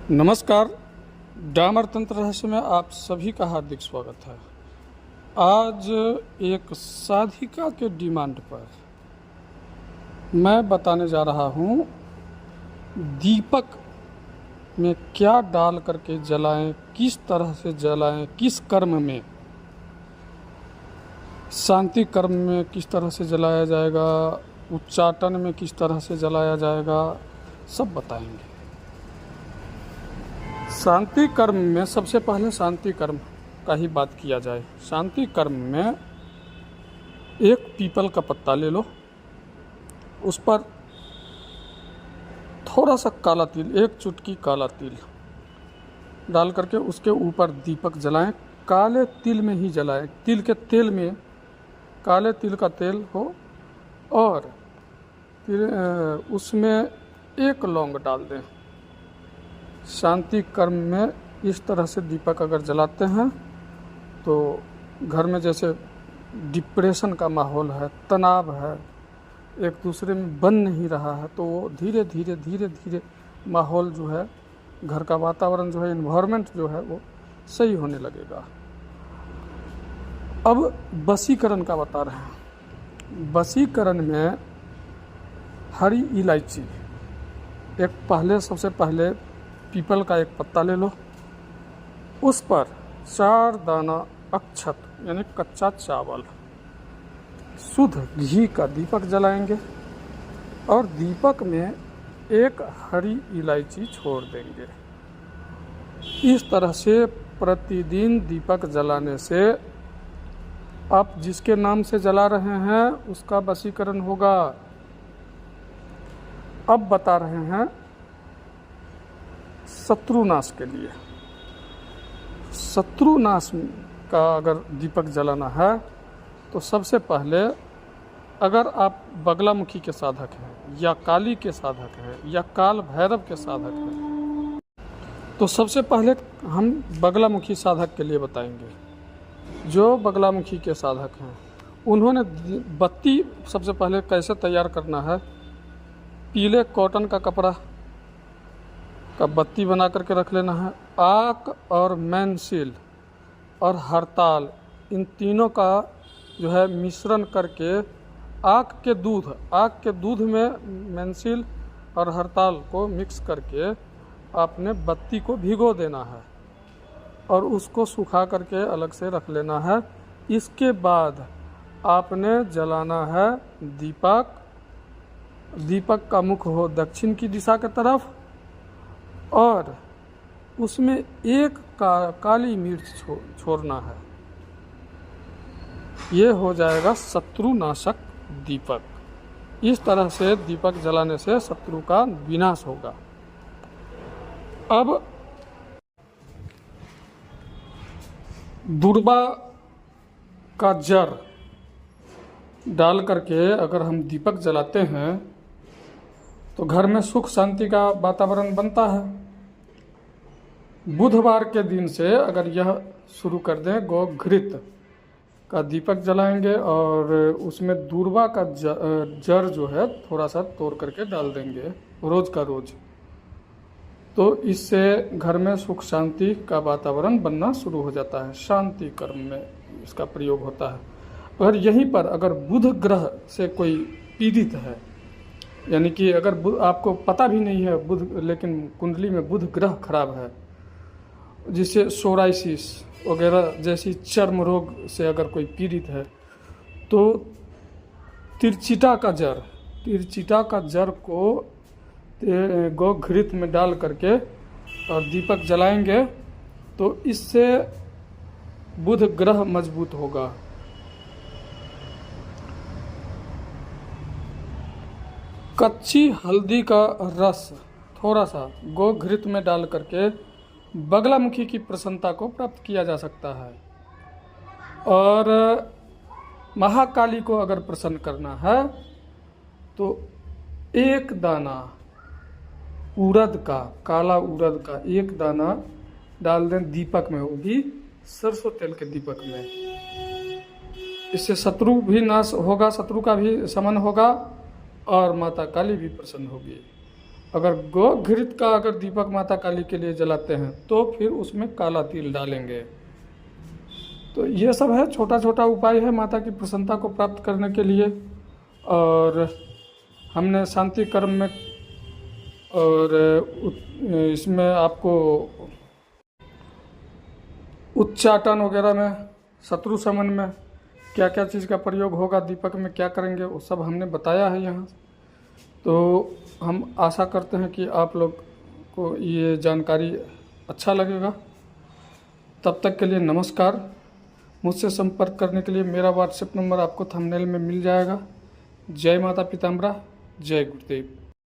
नमस्कार। डामर तंत्र रहस्य में आप सभी का हार्दिक स्वागत है। आज एक साधिका के डिमांड पर मैं बताने जा रहा हूँ दीपक में क्या डाल करके जलाएं, किस तरह से जलाएं, किस कर्म में, शांति कर्म में किस तरह से जलाया जाएगा, उच्चाटन में किस तरह से जलाया जाएगा, सब बताएंगे। शांति कर्म में सबसे पहले शांति कर्म का ही बात किया जाए। शांति कर्म में एक पीपल का पत्ता ले लो, उस पर थोड़ा सा काला तिल, एक चुटकी काला तिल डाल करके उसके ऊपर दीपक जलाएं। काले तिल में ही जलाएं, तिल के तेल में, काले तिल का तेल हो और उसमें एक लौंग डाल दें। शांति कर्म में इस तरह से दीपक अगर जलाते हैं तो घर में जैसे डिप्रेशन का माहौल है, तनाव है, एक दूसरे में बन नहीं रहा है, तो वो धीरे धीरे माहौल जो है, घर का वातावरण जो है, इन्वायरमेंट जो है, वो सही होने लगेगा। अब वशीकरण का बता रहे हैं। वशीकरण में हरी इलायची, सबसे पहले पीपल का एक पत्ता ले लो, उस पर 4 दाना अक्षत यानी कच्चा चावल, शुद्ध घी का दीपक जलाएंगे और दीपक में एक हरी इलायची छोड़ देंगे। इस तरह से प्रतिदिन दीपक जलाने से आप जिसके नाम से जला रहे हैं उसका वशीकरण होगा। अब बता रहे हैं शत्रुनाश के लिए। शत्रुनाश का अगर दीपक जलाना है तो सबसे पहले, अगर आप बगलामुखी के साधक हैं या काली के साधक हैं या काल भैरव के साधक हैं, तो सबसे पहले हम बगलामुखी साधक के लिए बताएंगे। जो बगलामुखी के साधक हैं उन्होंने बत्ती सबसे पहले कैसे तैयार करना है, पीले कॉटन का कपड़ा का बत्ती बना करके रख लेना है। आक और मैनसिल और हरताल, इन तीनों का जो है मिश्रण करके आक के दूध में मैनसिल और हरताल को मिक्स करके आपने बत्ती को भिगो देना है और उसको सुखा करके अलग से रख लेना है। इसके बाद आपने जलाना है दीपक। दीपक का मुख हो दक्षिण की दिशा की तरफ और उसमें एक काली मिर्च छोड़ना है। ये हो जाएगा शत्रुनाशक दीपक। इस तरह से दीपक जलाने से शत्रु का विनाश होगा। अब दुर्वा का जड़ डाल करके अगर हम दीपक जलाते हैं तो घर में सुख शांति का वातावरण बनता है। बुधवार के दिन से अगर यह शुरू कर दें, गोघृत का दीपक जलाएंगे और उसमें दूर्वा का जड़ जो है थोड़ा सा तोड़ करके डाल देंगे रोज का रोज, तो इससे घर में सुख शांति का वातावरण बनना शुरू हो जाता है। शांति कर्म में इसका प्रयोग होता है। अगर यहीं पर अगर बुध ग्रह से कोई पीड़ित है, यानी कि अगर आपको पता भी नहीं है बुध, लेकिन कुंडली में बुध ग्रह खराब है, जिससे सोराइसिस वगैरह जैसी चर्म रोग से अगर कोई पीड़ित है, तो तिरचिटा का जड़ को गोघृत में डाल करके और दीपक जलाएंगे तो इससे बुध ग्रह मजबूत होगा। कच्ची हल्दी का रस थोड़ा सा गोघृत में डाल करके बगलामुखी की प्रसन्नता को प्राप्त किया जा सकता है। और महाकाली को अगर प्रसन्न करना है तो एक दाना उड़द का, काला उड़द का एक दाना डाल दें दीपक में, वो भी सरसों तेल के दीपक में। इससे शत्रु भी नाश होगा, शत्रु का भी शमन होगा और माता काली भी प्रसन्न होगी। अगर गो घृत का अगर दीपक माता काली के लिए जलाते हैं तो फिर उसमें काला तिल डालेंगे। तो ये सब है, छोटा छोटा उपाय है माता की प्रसन्नता को प्राप्त करने के लिए। और हमने शांति कर्म में और इसमें आपको उच्चाटन वगैरह में, शत्रु शमन में क्या क्या चीज़ का प्रयोग होगा, दीपक में क्या करेंगे, वो सब हमने बताया है यहाँ। तो हम आशा करते हैं कि आप लोग को ये जानकारी अच्छा लगेगा। तब तक के लिए नमस्कार। मुझसे संपर्क करने के लिए मेरा व्हाट्सएप नंबर आपको थंबनेल में मिल जाएगा। जय माता पीताम्बरा, जय गुरुदेव।